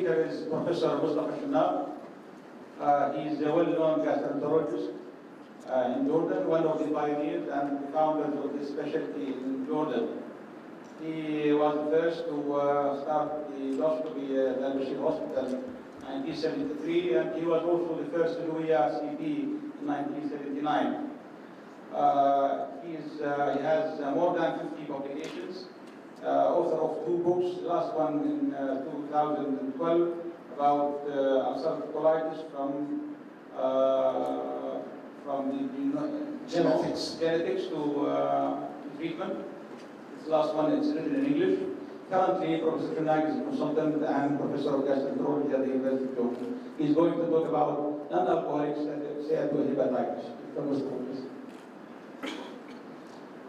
speaker is Professor Mustafa Shunnab. He is a well-known gastroenterologist in Jordan, one of the pioneers and the founders of this specialty in Jordan. He was the first to start the endoscopy at Al-Bashir Hospital in 1973, and he was also the first to do ERCP in 1979. He has more than 50 publications, author of 2 books, the last one in 2012 about ulcerative colitis from the genetics to treatment. This last one is written in English. Currently, Professor Shunnab is a consultant and professor of gastroenterology at the University of Jordan. He's going to talk about non-alcoholic steatohepatitis.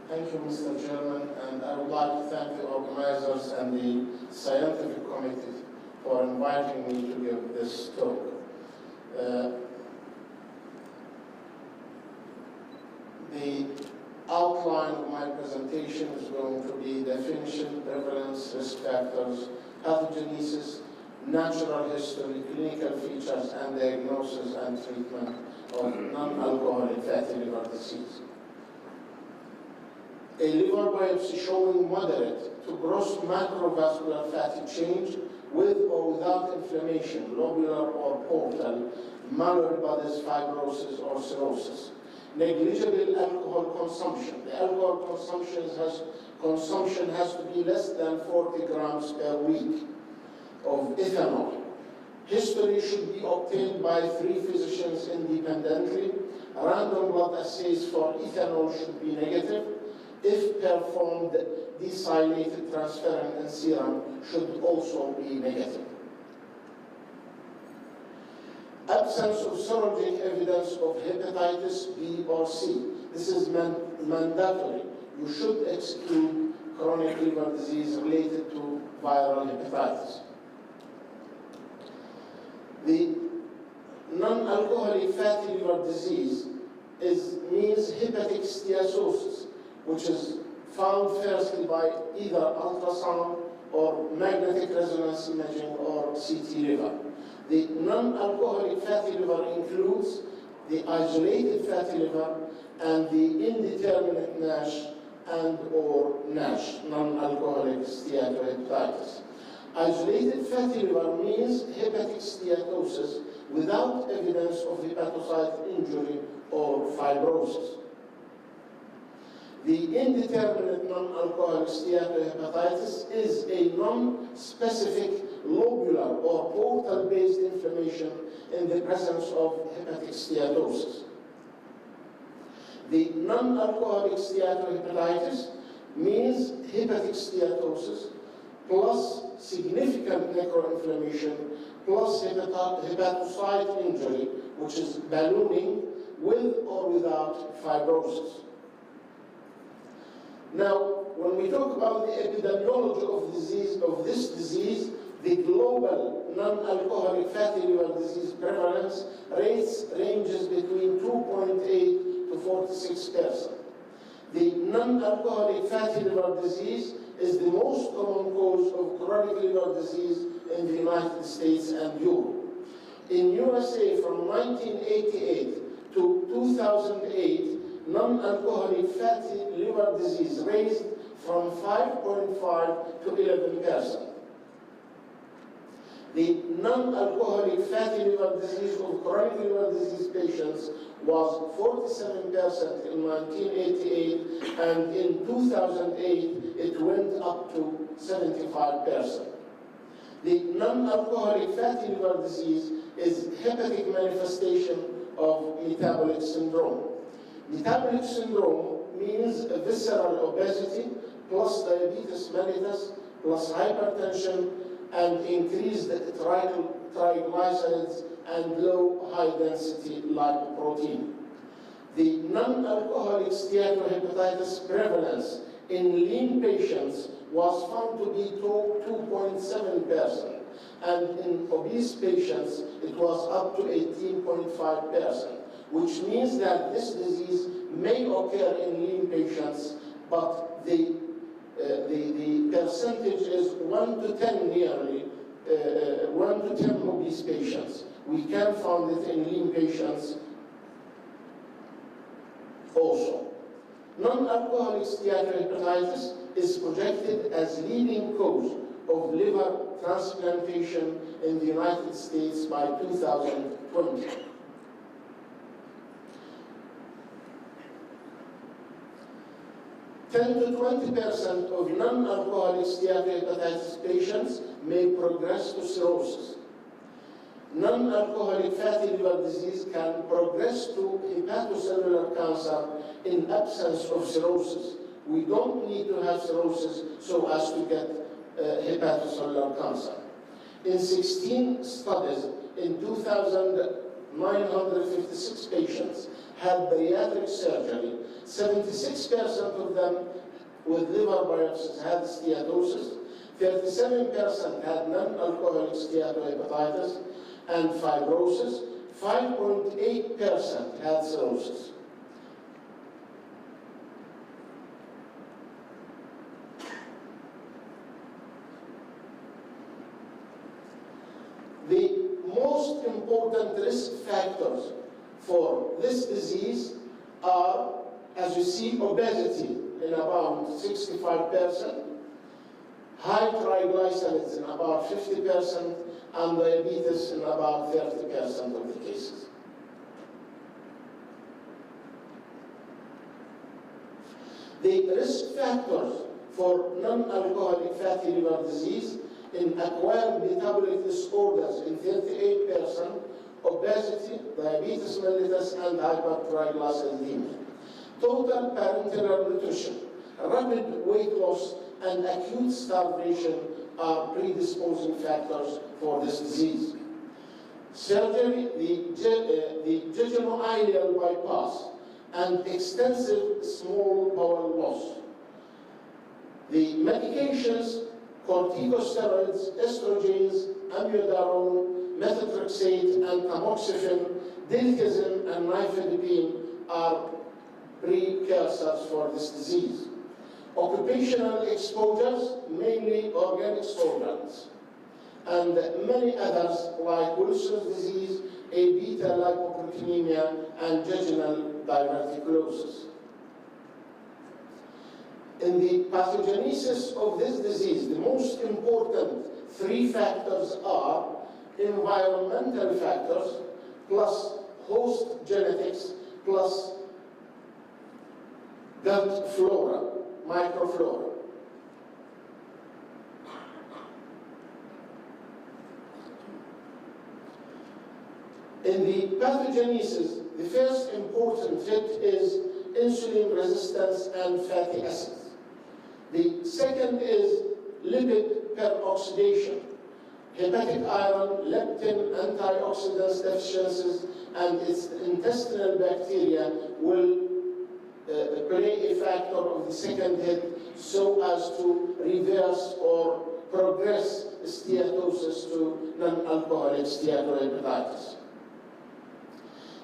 Thank you, Mr. Chairman, and I would like to thank the organizers and the scientific committee for inviting me to give this talk. The outline of my presentation is going to be definition, prevalence, risk factors, pathogenesis, natural history, clinical features, and diagnosis and treatment of non-alcoholic fatty liver disease. A liver biopsy showing moderate to gross macrovascular fatty change with or without inflammation, lobular or portal, Mallory bodies, fibrosis or cirrhosis. Negligible alcohol consumption. The alcohol consumption has to be less than 40 grams per week of ethanol. History should be obtained by 3 physicians independently. Random blood assays for ethanol should be negative. If performed, decylated transferrin in serum should also be negative. Absence of serologic evidence of hepatitis B or C. This is mandatory. You should exclude chronic liver disease related to viral hepatitis. The non-alcoholic fatty liver disease means hepatic steatosis, which is found firstly by either ultrasound or magnetic resonance imaging or CT liver. The non-alcoholic fatty liver includes the isolated fatty liver and the indeterminate NASH and/or NASH, non-alcoholic steatohepatitis. Isolated fatty liver means hepatic steatosis without evidence of hepatocyte injury or fibrosis. The indeterminate non-alcoholic steatohepatitis is a non-specific lobular or portal-based inflammation in the presence of hepatic steatosis. The non-alcoholic steatohepatitis means hepatic steatosis plus significant necroinflammation plus hepatocyte injury, which is ballooning with or without fibrosis. Now, when we talk about the epidemiology of this disease, the global non-alcoholic fatty liver disease prevalence ranges between 2.8 to 46%. The non-alcoholic fatty liver disease is the most common cause of chronic liver disease in the United States and Europe. In USA, from 1988 to 2008, non-alcoholic fatty liver disease raised from 5.5 to 11%. The non-alcoholic fatty liver disease of chronic liver disease patients was 47% in 1988, and in 2008 it went up to 75%. The non-alcoholic fatty liver disease is hepatic manifestation of metabolic syndrome. Metabolic syndrome means visceral obesity plus diabetes mellitus plus hypertension and increased triglycerides and low high-density lipoprotein. The non-alcoholic steatohepatitis prevalence in lean patients was found to be 2.7%, and in obese patients it was up to 18.5%. Which means that this disease may occur in lean patients, but the percentage is 1 to 10 nearly, 1 to 10 obese patients. We can find it in lean patients also. Non-alcoholic steatohepatitis is projected as leading cause of liver transplantation in the United States by 2020. Ten to 20% of non-alcoholic steatohepatitis patients may progress to cirrhosis. Non-alcoholic fatty liver disease can progress to hepatocellular cancer in absence of cirrhosis. We don't need to have cirrhosis so as to get hepatocellular cancer. In 16 studies, in 2,956 patients had bariatric surgery. 76% of them with liver biopsies had steatosis, 37% had non-alcoholic steatohepatitis and fibrosis, 5.8% had cirrhosis. The most important risk factors for this disease are, as you see, obesity in about 65%, high triglycerides in about 50%, and diabetes in about 30% of the cases. The risk factors for non-alcoholic fatty liver disease in acquired metabolic disorders in 38%, obesity, diabetes mellitus, and hypertriglyceridemia. Total parenteral nutrition, rapid weight loss, and acute starvation are predisposing factors for this disease. Surgery, the jejunoileal bypass, and extensive small bowel loss. The medications, corticosteroids, estrogens, amiodarone, methotrexate, and tamoxifen, diltiazem, and nifedipine are precursors for this disease. Occupational exposures, mainly organic solvents, and many others like Wilson's disease, A-beta lipoproteinemia, and jejunal diverticulosis. In the pathogenesis of this disease, the most important three factors are environmental factors, plus host genetics, plus gut flora, microflora. In the pathogenesis, the first important hit is insulin resistance and fatty acids. The second is lipid peroxidation, hepatic iron, leptin, antioxidants deficiencies, and its intestinal bacteria will play a factor of the second hit so as to reverse or progress steatosis to non-alcoholic steatohepatitis.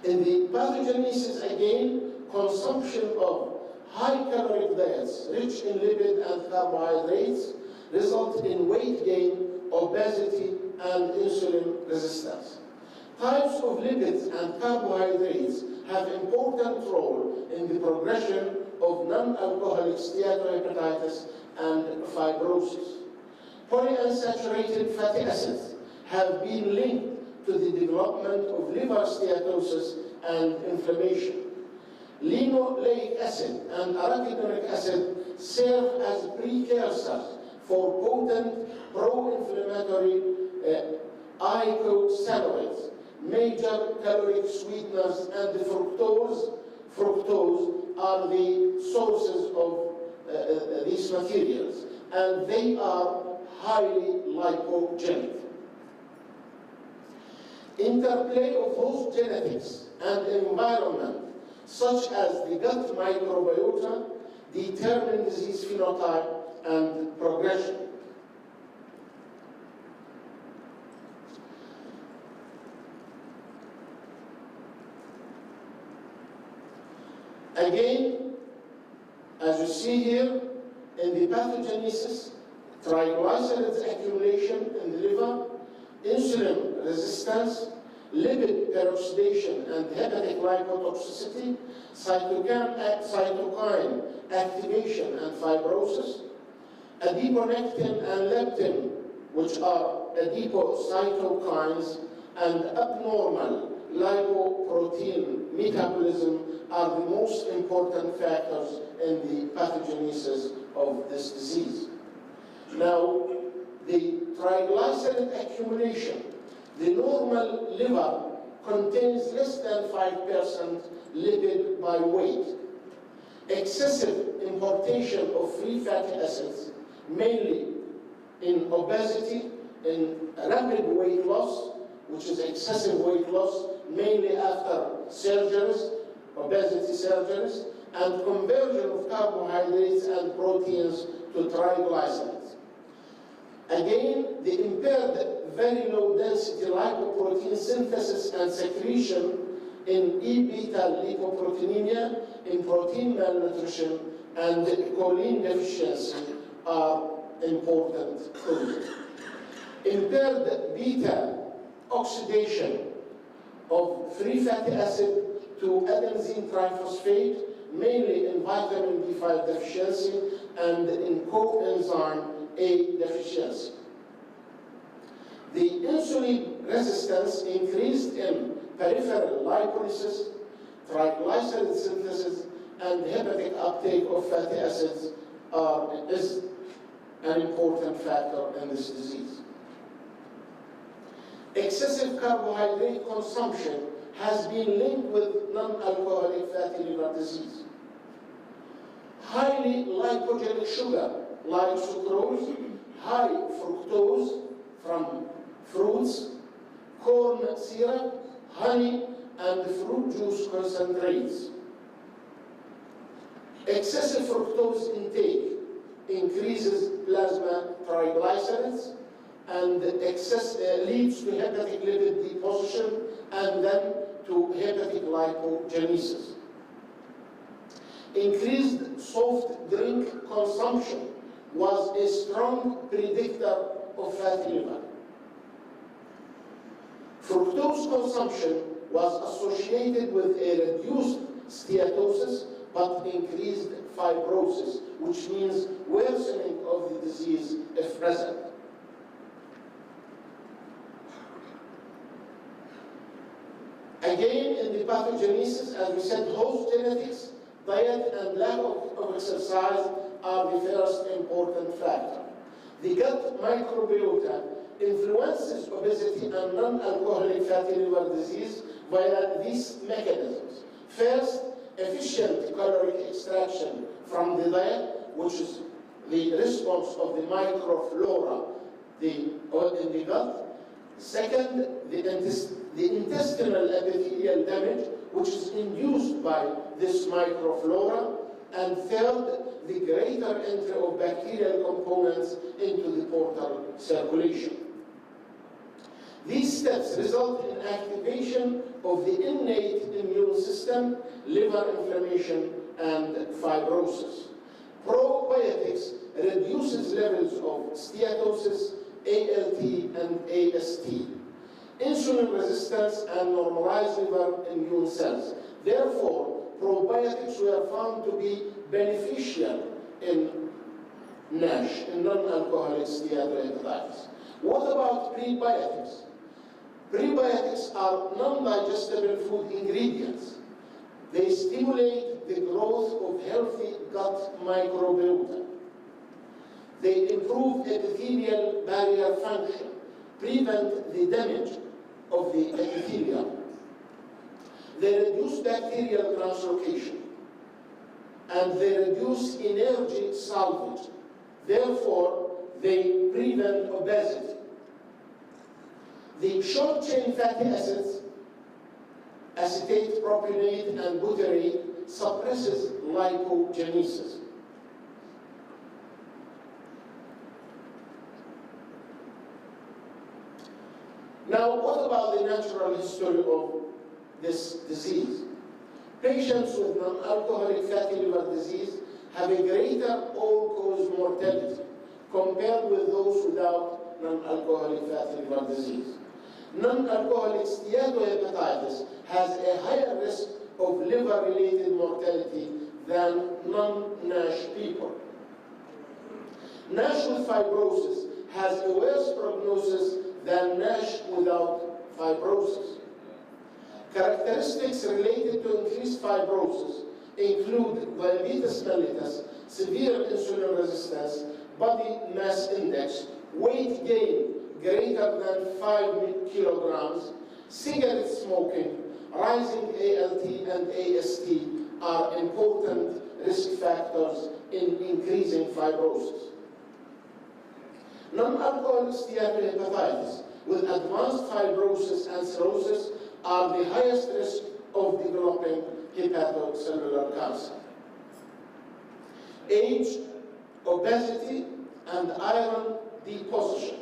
In the pathogenesis, again, consumption of high caloric diets rich in lipid and carbohydrates result in weight gain, obesity, and insulin resistance. Types of lipids and carbohydrates have important role in the progression of non-alcoholic steatohepatitis and fibrosis. Polyunsaturated fatty acids have been linked to the development of liver steatosis and inflammation. Linoleic acid and arachidonic acid serve as precursors for potent pro-inflammatory eicosanoids, major caloric sweeteners, and the fructose are the sources of these materials, and they are highly lipogenic. Interplay of host genetics and environment, such as the gut microbiota, determine disease phenotype and progression. Again, as you see here, in the pathogenesis, triglycerides accumulation in the liver, insulin resistance, lipid peroxidation and hepatic lipotoxicity, cytokine activation and fibrosis, adiponectin and leptin, which are adipocytokines, and abnormal lipoprotein metabolism are the most important factors in the pathogenesis of this disease. Now, the triglyceride accumulation, the normal liver contains less than 5% lipid by weight. Excessive importation of free fatty acids, mainly in obesity, in rapid weight loss, which is excessive weight loss, mainly after surgeries, obesity surgeries, and conversion of carbohydrates and proteins to triglycerides. Again, the impaired very low density lipoprotein synthesis and secretion in E-beta lipoproteinemia, in protein malnutrition, and choline deficiency are important causes. Impaired beta oxidation of free fatty acid to adenosine triphosphate, mainly in vitamin B5 deficiency and in coenzyme A deficiency. The insulin resistance increased in peripheral lipolysis, triglyceride synthesis, and hepatic uptake of fatty acids is an important factor in this disease. Excessive carbohydrate consumption has been linked with non-alcoholic fatty liver disease. Highly lipogenic sugar, like sucrose, high fructose from fruits, corn syrup, honey, and fruit juice concentrates. Excessive fructose intake increases plasma triglycerides and leads to hepatic lipid deposition and then to hepatic lipogenesis. Increased soft drink consumption was a strong predictor of fatty liver. Fructose consumption was associated with a reduced steatosis but increased fibrosis, which means worsening of the disease if present. Again, in the pathogenesis, as we said, host genetics, diet, and lack of exercise are the first important factor. The gut microbiota influences obesity and non-alcoholic fatty liver disease via these mechanisms. First, efficient caloric extraction from the diet, which is the response of the microflora in the gut. Second, the intestinal epithelial damage, which is induced by this microflora. And third, the greater entry of bacterial components into the portal circulation. These steps result in activation of the innate immune system, liver inflammation, and fibrosis. Probiotics reduces levels of steatosis, ALT, and AST, insulin resistance, and normalized liver immune cells. Therefore, probiotics were found to be beneficial in NASH, in non-alcoholic steatohepatitis. What about prebiotics? Prebiotics are non-digestible food ingredients. They stimulate the growth of healthy gut microbiota. They improve epithelial barrier function, prevent the damage of the epithelium. They reduce bacterial translocation, and they reduce energy salvage. Therefore, they prevent obesity. The short-chain fatty acids, acetate, propionate, and butyrate, suppresses lipogenesis. Now, what about the natural history of this disease? Patients with non-alcoholic fatty liver disease have a greater all-cause mortality compared with those without non-alcoholic fatty liver disease. Non-alcoholic steatohepatitis has a higher risk of liver-related mortality than non-NASH people. NASH with fibrosis has a worse prognosis than NASH without fibrosis. Characteristics related to increased fibrosis include diabetes mellitus, severe insulin resistance, body mass index, weight gain greater than 5 kilograms, cigarette smoking, rising ALT and AST are important risk factors in increasing fibrosis. Non-alcoholic steatohepatitis with advanced fibrosis and cirrhosis are the highest risk of developing hepatocellular cancer. Age, obesity, and iron deposition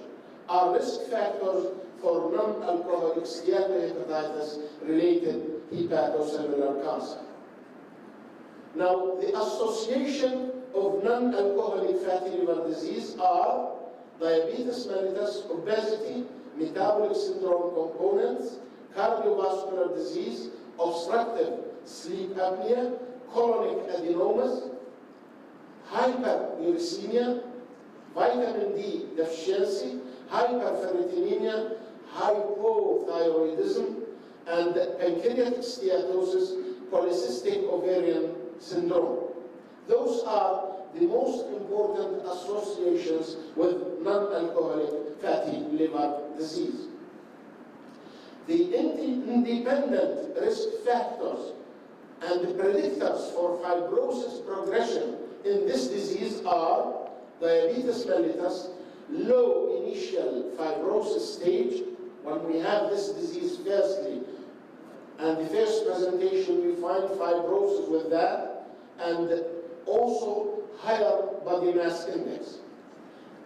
are risk factors for non-alcoholic steatohepatitis-related hepatocellular cancer. Now, the association of non-alcoholic fatty liver disease are diabetes mellitus, obesity, metabolic syndrome components, cardiovascular disease, obstructive sleep apnea, colonic adenomas, hyperuricemia, vitamin D deficiency, hyperferritinemia, hypothyroidism, and pancreatic steatosis, polycystic ovarian syndrome. Those are the most important associations with non-alcoholic fatty liver disease. The independent risk factors and the predictors for fibrosis progression in this disease are diabetes mellitus, low initial fibrosis stage. When we have this disease firstly, and the first presentation we find fibrosis with that, and also higher body mass index.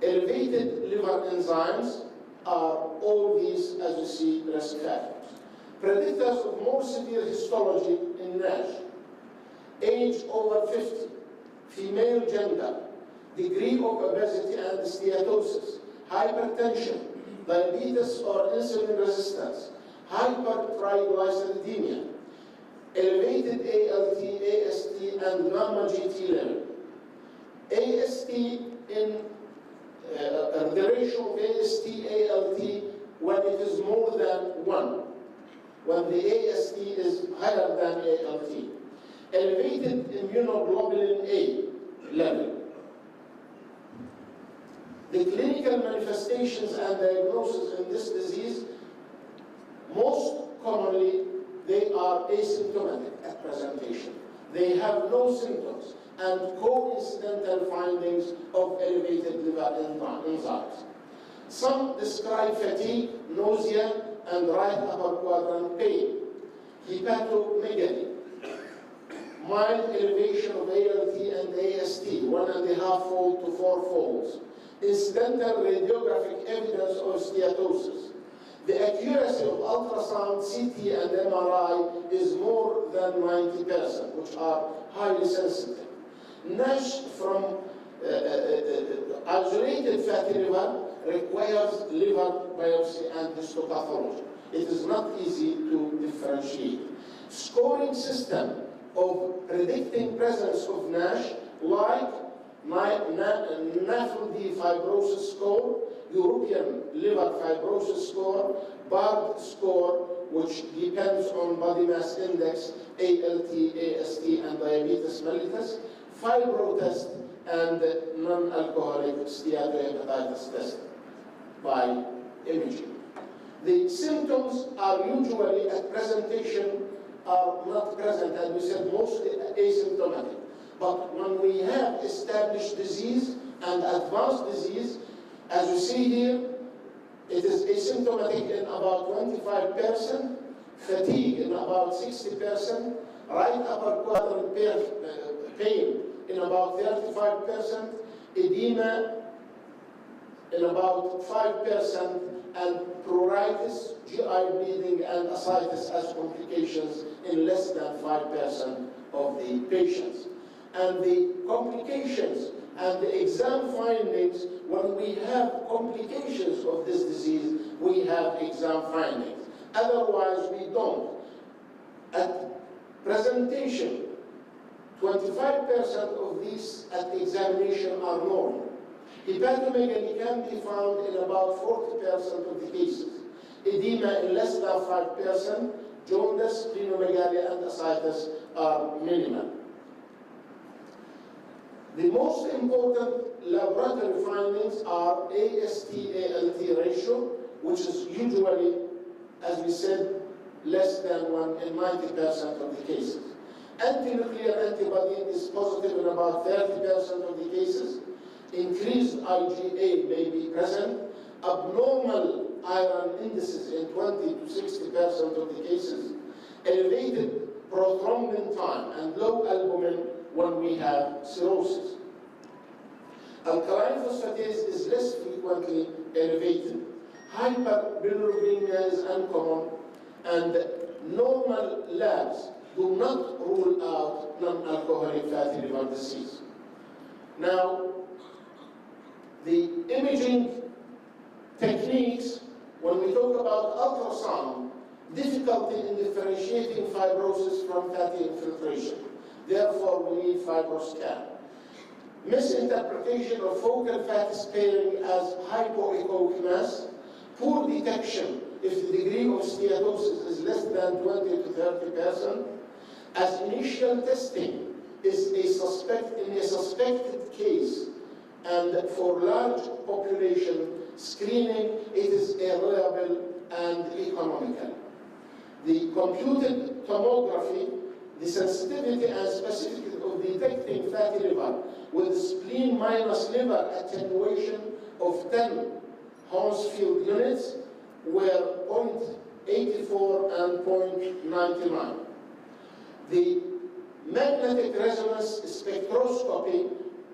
Elevated liver enzymes are all these, as you see, risk factors. Predictors of more severe histology in NASH: age over 50, female gender, degree of obesity and steatosis, hypertension, diabetes or insulin resistance, hypertriglyceridemia, elevated ALT, AST, and gamma GT level. AST in the ratio of AST, ALT when it is more than 1, when the AST is higher than ALT. Elevated immunoglobulin A level. The clinical manifestations and diagnosis in this disease, most commonly, they are asymptomatic at presentation. They have no symptoms and coincidental findings of elevated liver enzymes. Some describe fatigue, nausea, and right upper quadrant pain, hepatomegaly, mild elevation of ALT and AST, 1.5-fold to 4-folds, incidental radiographic evidence of steatosis. The accuracy of ultrasound, CT, and MRI is more than 90%, which are highly sensitive. NASH from isolated fatty liver requires liver biopsy and histopathology. It is not easy to differentiate. Scoring system of predicting presence of NASH, like NAFLD fibrosis score, European liver fibrosis score, BARD score, which depends on body mass index, ALT, AST, and diabetes mellitus, fibro test, and non-alcoholic steatohepatitis test by imaging. The symptoms are usually at presentation are not present, as we said, mostly asymptomatic. But when we have established disease and advanced disease, as you see here, it is asymptomatic in about 25%, fatigue in about 60%, right upper quadrant pain in about 35%, edema in about 5%, and pruritus, GI bleeding, and ascites as complications in less than 5% of the patients. And the complications and the exam findings, when we have complications of this disease, we have exam findings. Otherwise, we don't. At presentation, 25% of these at examination are normal. Hepatomegaly can be found in about 40% of the cases. Edema in less than 5%, jaundice, splenomegaly, and ascites are minimal. The most important laboratory findings are AST-ALT ratio, which is usually, as we said, less than 1 in 90% of the cases. Anti-nuclear antibody is positive in about 30% of the cases. Increased IgA may be present. Abnormal iron indices in 20 to 60% of the cases. Elevated prothrombin time and low albumin when we have cirrhosis. Alkaline phosphatase is less frequently elevated. Hyperbilirubinemia is uncommon, and normal labs do not rule out non-alcoholic fatty liver disease. Now, the imaging techniques, when we talk about ultrasound, difficulty in differentiating fibrosis from fatty infiltration. Therefore, we need fibroscan. Misinterpretation of focal fatty sparing as hypoechoic mass. Poor detection if the degree of steatosis is less than 20 to 30%. As initial testing is in a suspected case, and for large population screening, it is reliable and economical. The computed tomography, the sensitivity and specificity of detecting fatty liver with spleen minus liver attenuation of 10 Hounsfield units were 0.84 and 0.99. The magnetic resonance spectroscopy,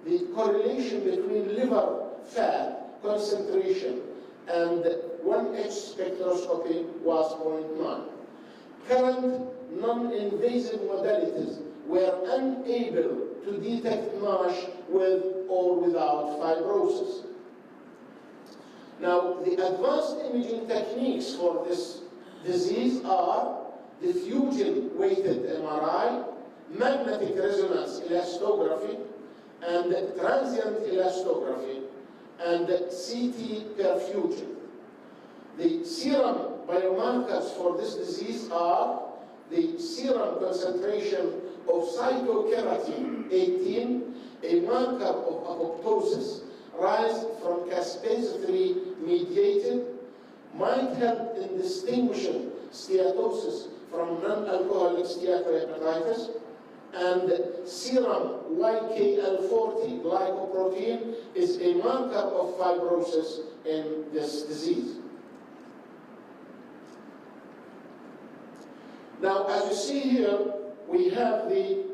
the correlation between liver fat concentration and 1H spectroscopy was 0.9. Current non-invasive modalities were unable to detect NASH with or without fibrosis. Now, the advanced imaging techniques for this disease are diffusion-weighted MRI, magnetic resonance elastography, and transient elastography, and CT perfusion. The serum biomarkers for this disease are the serum concentration of cytokeratin 18, a marker of apoptosis, rise from caspase 3 mediated, might help in distinguishing steatosis from non-alcoholic steatohepatitis, and serum YKL40 glycoprotein is a marker of fibrosis in this disease. Now, as you see here, we have the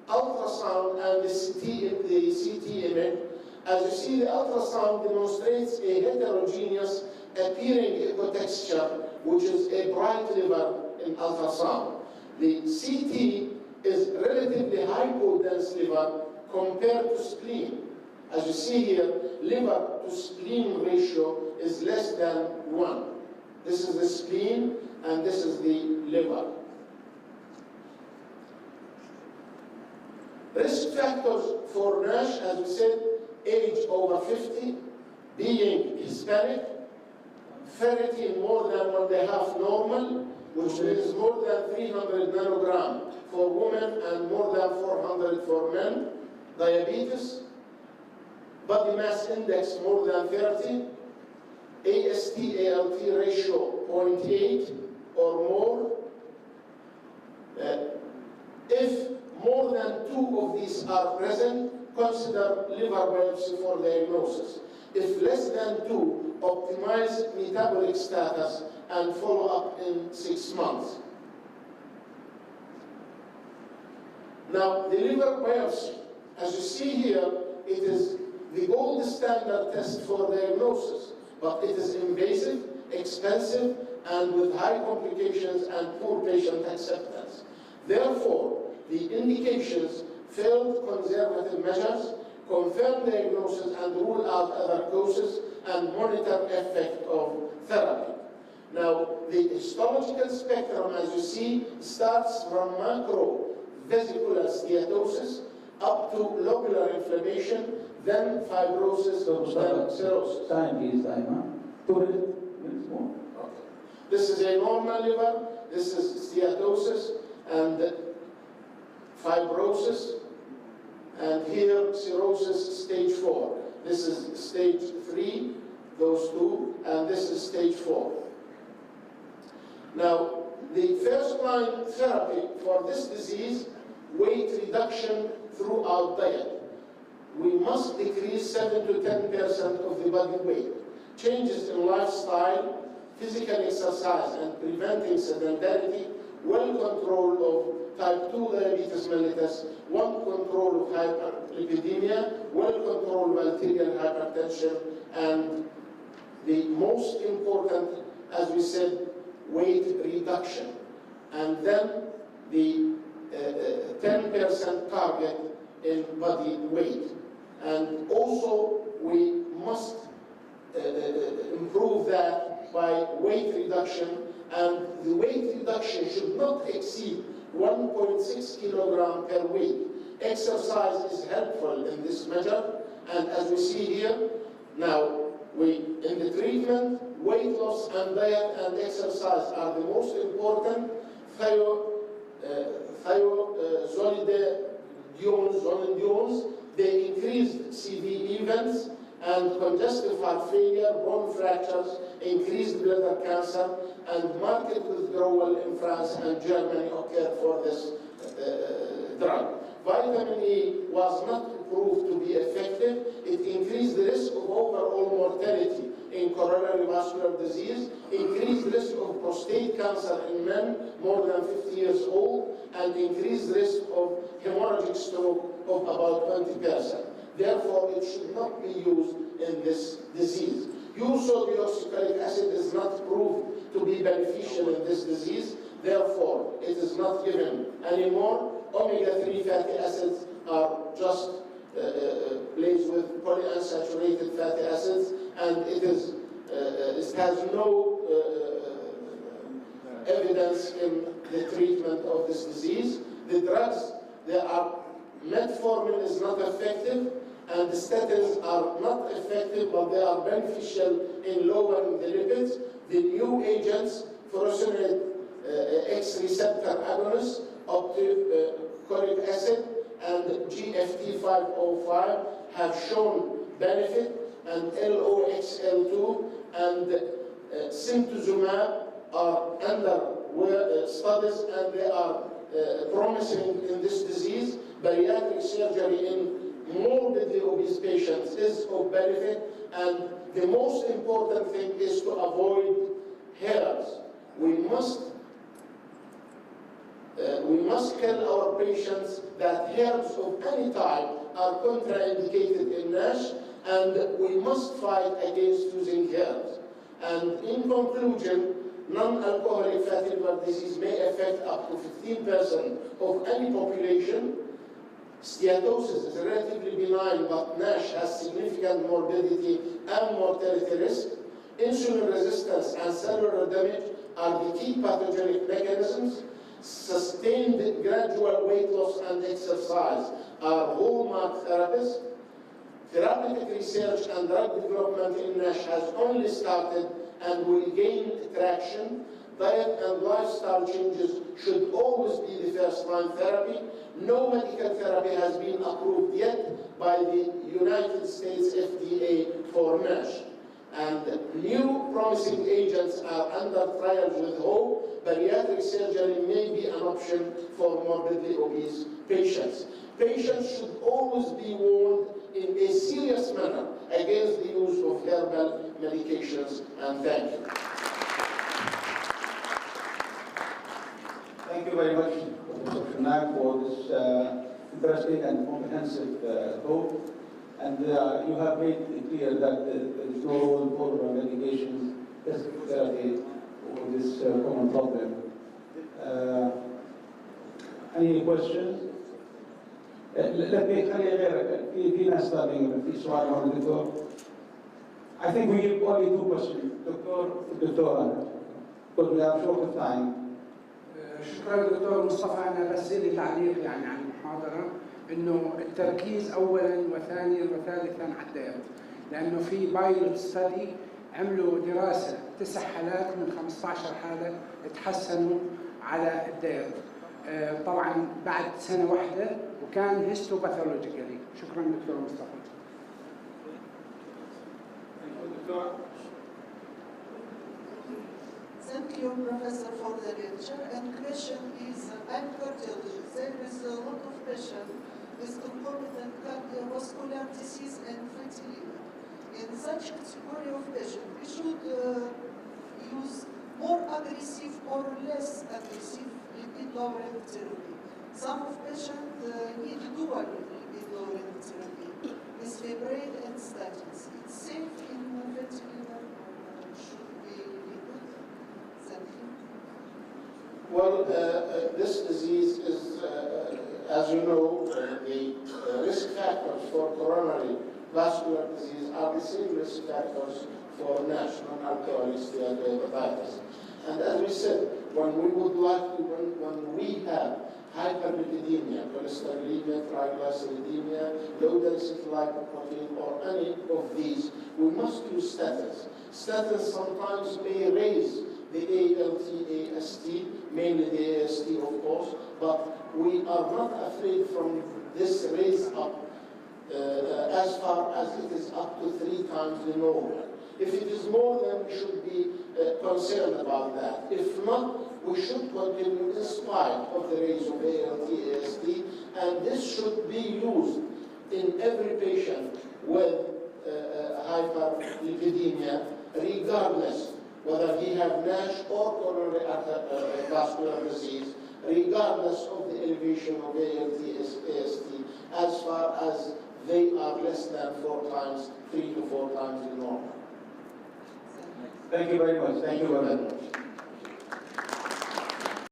ultrasound and the CT image. As you see, the ultrasound demonstrates a heterogeneous appearing ecotexture, which is a bright liver in ultrasound. The CT is relatively hypodense liver compared to spleen. As you see here, liver to spleen ratio is less than 1. This is the spleen, and this is the liver. Risk factors for NASH, as we said, age over 50, being Hispanic, ferritin more than 1.5 normal, which means more than 300 nanogram for women and more than 400 for men, diabetes, body mass index more than 30, AST-ALT ratio 0.8 or more. If more than 2 of these are present, consider liver biopsy for diagnosis. If less than 2, optimize metabolic status and follow up in 6 months. Now, the liver biopsy, as you see here, it is the gold standard test for diagnosis, but it is invasive, expensive, and with high complications and poor patient acceptance. Therefore, the indications, failed conservative measures, confirm diagnosis and rule out other causes, and monitor effect of therapy. Now, the histological spectrum, as you see, starts from macrovesicular steatosis up to lobular inflammation, then fibrosis, then cirrhosis. This is a normal liver, this is steatosis and fibrosis, and here cirrhosis stage 4. This is stage 3, those two, and this is stage 4. Now, the first-line therapy for this disease, weight reduction throughout diet. We must decrease 7 to 10% of the body weight. Changes in lifestyle, physical exercise, and preventing sedentarity, well control of type 2 diabetes mellitus, well control of hyperlipidemia, well control of arterial hypertension, and the most important, as we said, weight reduction. And then the 10% target in body weight. And also, we must improve that by weight reduction, and the weight reduction should not exceed 1.6 kilogram per week. Exercise is helpful in this measure, and as we see here, now, in the treatment, weight loss and diet and exercise are the most important. Thiazolidinones, they increased CV events and congestive heart failure, bone fractures, increased bladder cancer, and market withdrawal in France and Germany occurred for this drug. Vitamin E was not proved to be effective. It increased the risk of overall mortality in coronary vascular disease, increased risk of prostate cancer in men more than 50 years old, and increased risk of hemorrhagic stroke of about 20%. Therefore, it should not be used in this disease. Ursodeoxycholic acid is not proved to be beneficial in this disease. Therefore, it is not given anymore. Omega-3 fatty acids are just placed with polyunsaturated fatty acids, and it has no evidence in the treatment of this disease. The drugs, metformin is not effective, and the statins are not effective, but they are beneficial in lowering the lipids. The new agents, furosemide X receptor agonists, obeticholic acid, and GFT505 have shown benefit, and LOXL2 and simtuzumab are under studies, and they are promising in this disease. Bariatric surgery in morbidly obese patients is of benefit, and the most important thing is to avoid hairs. We must tell our patients that hairs of any type are contraindicated in NASH, and we must fight against using hairs. And in conclusion, non-alcoholic fatty liver disease may affect up to 15% of any population. Steatosis is relatively benign, but NASH has significant morbidity and mortality risk. Insulin resistance and cellular damage are the key pathogenic mechanisms. Sustained gradual weight loss and exercise are hallmark therapies. Therapeutic research and drug development in NASH has only started and will gain traction. Diet and lifestyle changes should always be the first-line therapy. No medical therapy has been approved yet by the United States FDA for NASH. And new promising agents are under trials with hope. Bariatric surgery may be an option for morbidly obese patients. Patients should always be warned in a serious manner against the use of herbal medications. And thank you. Thank you very much, Professor Shanak, for this interesting and comprehensive talk. And you have made it clear that there is no role for medications, therapy, for this common problem. Any questions? خلي غيرك في ناس طالعين في سؤال هون دكتور I think we give only 2 questions. Doctor, because we are short of time. شكرا دكتور مصطفى. انا بس لي تعليق يعني عن المحاضره، انه التركيز اولا وثانيا وثالثا على الديت، لانه في بايلوت ستدي عملوا دراسه 9 حالات من 15 حاله تحسنوا على الديت، طبعا بعد سنه واحده، وكان هيستوباثولوجيكالي. شكرا دكتور مصطفى. Thank you, Professor, for the lecture. And question is, I'm cardiologist. There is a lot of patient with concomitant cardiovascular disease and fatty liver. In such category of patient, we should use more aggressive or less aggressive lipid-lowering therapy. Some of patients need dual lipid-lowering therapy with fibrate and statins. It's safe in fatty liver or should be lipid? Thank you. Well, this disease is, as you know, the risk factors for coronary vascular disease are the same risk factors for NASH, non-alcoholic steatohepatitis. And as we said, when we have hyperlipidemia, cholesterolemia, triglyceridemia, low density lipoprotein, or any of these, we must use statins. Statins sometimes may raise the ALT-AST, mainly the AST of course, but we are not afraid from this raise up as far as it is up to 3 times the normal. If it is more, then we should be concerned about that. If not, we should continue in spite of the raise of ALT-AST, and this should be used in every patient with hyperlipidemia, regardless whether he have NASH or coronary vascular disease, regardless of the elevation of ALT-AST, as far as they are less than 3 to 4 times the normal. Thank you very much. Thank you very much.